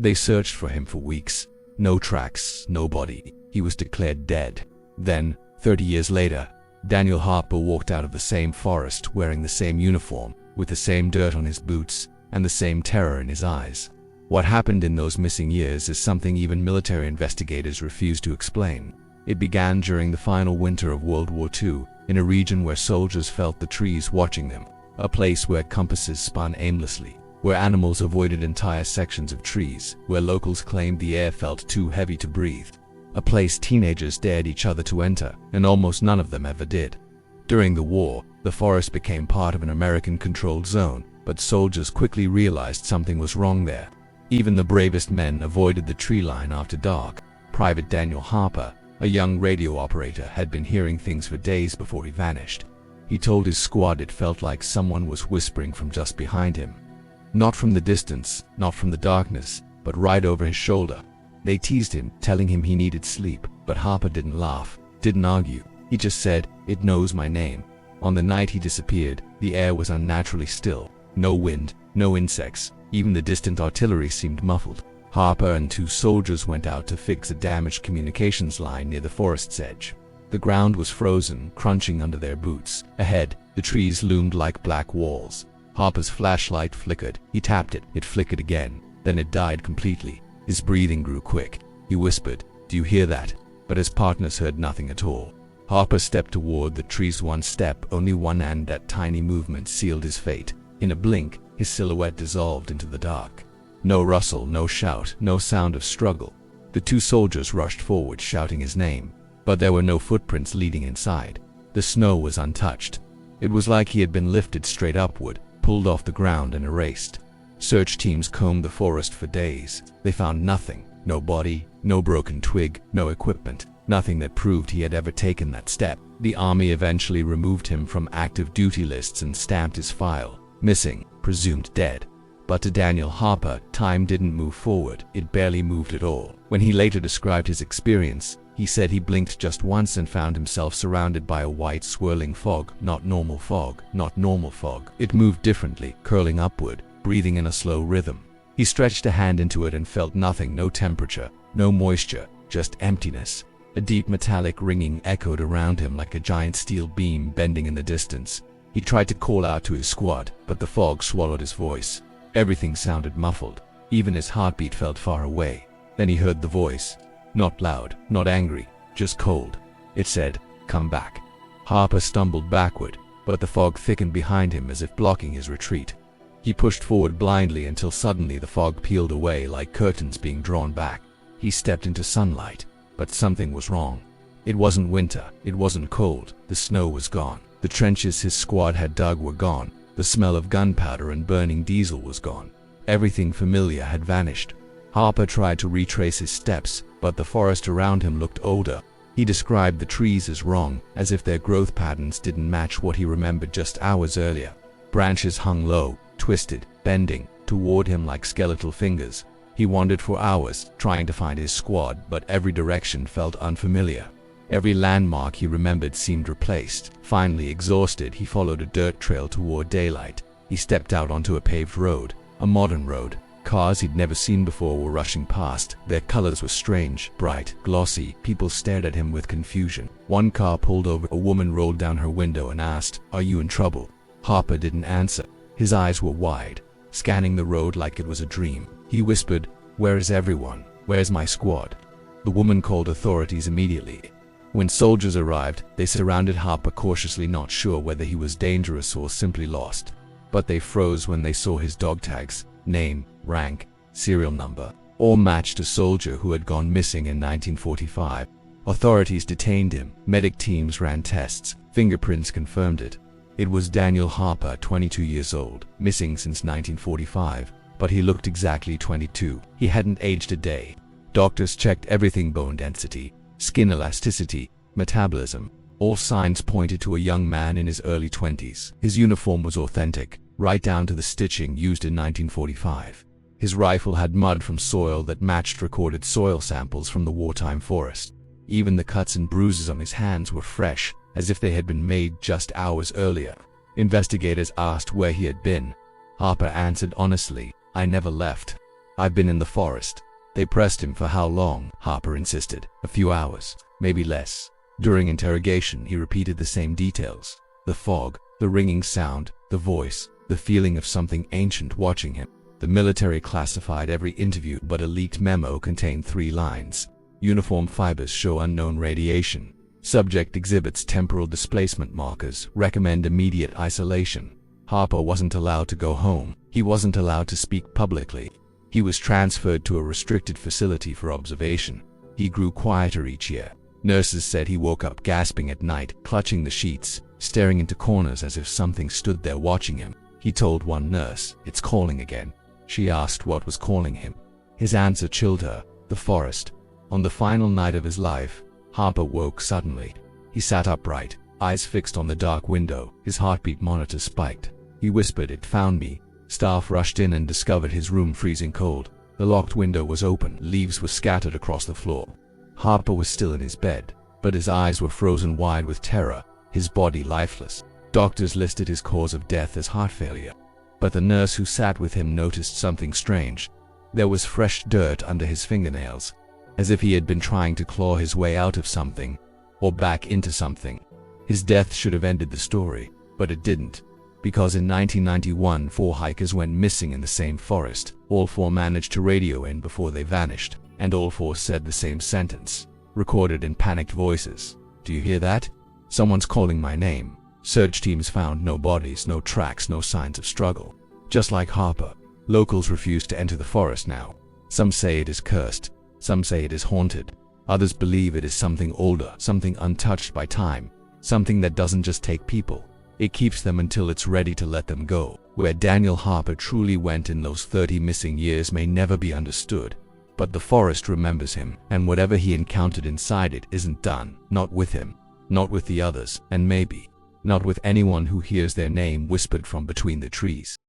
They searched for him for weeks. No tracks, no body. He was declared dead. Then, 30 years later, Daniel Harper walked out of the same forest wearing the same uniform, with the same dirt on his boots and the same terror in his eyes. What happened in those missing years is something even military investigators refuse to explain. It began during the final winter of World War II, in a region where soldiers felt the trees watching them, a place where compasses spun aimlessly, where animals avoided entire sections of trees, where locals claimed the air felt too heavy to breathe, a place teenagers dared each other to enter, and almost none of them ever did. During the war, the forest became part of an American-controlled zone, but soldiers quickly realized something was wrong there. Even the bravest men avoided the tree line after dark. Private Daniel Harper, a young radio operator, had been hearing things for days before he vanished. He told his squad it felt like someone was whispering from just behind him. Not from the distance, not from the darkness, but right over his shoulder. They teased him, telling him he needed sleep, but Harper didn't laugh, didn't argue. He just said, "It knows my name." On the night he disappeared, the air was unnaturally still. No wind, no insects, even the distant artillery seemed muffled. Harper and 2 soldiers went out to fix a damaged communications line near the forest's edge. The ground was frozen, crunching under their boots. Ahead, the trees loomed like black walls. Harper's flashlight flickered. He tapped it. It flickered again. Then it died completely. His breathing grew quick. He whispered, "Do you hear that?" But his partners heard nothing at all. Harper stepped toward the trees one step, only one, and that tiny movement sealed his fate. In a blink, his silhouette dissolved into the dark. No rustle, no shout, no sound of struggle. The 2 soldiers rushed forward, shouting his name, but there were no footprints leading inside. The snow was untouched. It was like he had been lifted straight upward, pulled off the ground and erased. Search teams combed the forest for days. They found nothing. No body, no broken twig, no equipment, nothing that proved he had ever taken that step. The army eventually removed him from active duty lists and stamped his file. Missing, presumed dead. But to Daniel Harper, time didn't move forward. It barely moved at all. When he later described his experience, he said he blinked just once and found himself surrounded by a white swirling fog. Not normal fog, not normal fog. It moved differently, curling upward, breathing in a slow rhythm. He stretched a hand into it and felt nothing, no temperature, no moisture, just emptiness. A deep metallic ringing echoed around him like a giant steel beam bending in the distance. He tried to call out to his squad, but the fog swallowed his voice. Everything sounded muffled. Even his heartbeat felt far away. Then he heard the voice. Not loud, not angry, just cold. It said, "Come back." Harper stumbled backward, but the fog thickened behind him as if blocking his retreat. He pushed forward blindly until suddenly the fog peeled away like curtains being drawn back. He stepped into sunlight, but something was wrong. It wasn't winter, it wasn't cold, the snow was gone. The trenches his squad had dug were gone. The smell of gunpowder and burning diesel was gone. Everything familiar had vanished. Harper tried to retrace his steps, but the forest around him looked older. He described the trees as wrong, as if their growth patterns didn't match what he remembered just hours earlier. Branches hung low, twisted, bending toward him like skeletal fingers. He wandered for hours, trying to find his squad, but every direction felt unfamiliar. Every landmark he remembered seemed replaced. Finally, exhausted, he followed a dirt trail toward daylight. He stepped out onto a paved road, a modern road. Cars he'd never seen before were rushing past. Their colors were strange, bright, glossy. People stared at him with confusion. One car pulled over. A woman rolled down her window and asked, "Are you in trouble?" Harper didn't answer. His eyes were wide, scanning the road like it was a dream. He whispered, "Where is everyone? Where's my squad?" The woman called authorities immediately. When soldiers arrived, they surrounded Harper cautiously, not sure whether he was dangerous or simply lost. But they froze when they saw his dog tags, name, rank, serial number, all matched a soldier who had gone missing in 1945. Authorities detained him. Medic teams ran tests. Fingerprints confirmed it. It was Daniel Harper, 22 years old, missing since 1945, but he looked exactly 22. He hadn't aged a day. Doctors checked everything: bone density, skin elasticity, metabolism. All signs pointed to a young man in his early 20s. His uniform was authentic, right down to the stitching used in 1945. His rifle had mud from soil that matched recorded soil samples from the wartime forest. Even the cuts and bruises on his hands were fresh, as if they had been made just hours earlier. Investigators asked where he had been. Harper answered honestly, "I never left. I've been in the forest. They pressed him for how long? Harper insisted. A few hours, maybe less. During interrogation, he repeated the same details. The fog, the ringing sound, the voice, the feeling of something ancient watching him. The military classified every interview, but a leaked memo contained 3 lines. Uniform fibers show unknown radiation. Subject exhibits temporal displacement markers, recommend immediate isolation. Harper wasn't allowed to go home. He wasn't allowed to speak publicly. He was transferred to a restricted facility for observation. He grew quieter each year. Nurses said he woke up gasping at night, clutching the sheets, staring into corners as if something stood there watching him. He told one nurse, "It's calling again." She asked what was calling him. His answer chilled her. The forest. On the final night of his life, Harper woke suddenly. He sat upright, eyes fixed on the dark window. His heartbeat monitor spiked. He whispered, "It found me." Staff rushed in and discovered his room freezing cold. The locked window was open. Leaves were scattered across the floor. Harper was still in his bed, but his eyes were frozen wide with terror, his body lifeless. Doctors listed his cause of death as heart failure. But the nurse who sat with him noticed something strange. There was fresh dirt under his fingernails, as if he had been trying to claw his way out of something, or back into something. His death should have ended the story, but it didn't. Because in 1991, 4 hikers went missing in the same forest. All 4 managed to radio in before they vanished, and all 4 said the same sentence, recorded in panicked voices. "Do you hear that? Someone's calling my name." Search teams found no bodies, no tracks, no signs of struggle. Just like Harper, locals refuse to enter the forest now. Some say it is cursed, some say it is haunted. Others believe it is something older, something untouched by time, something that doesn't just take people. It keeps them until it's ready to let them go. Where Daniel Harper truly went in those 30 missing years may never be understood. But the forest remembers him, and whatever he encountered inside it isn't done. Not with him, not with the others, and maybe not with anyone who hears their name whispered from between the trees.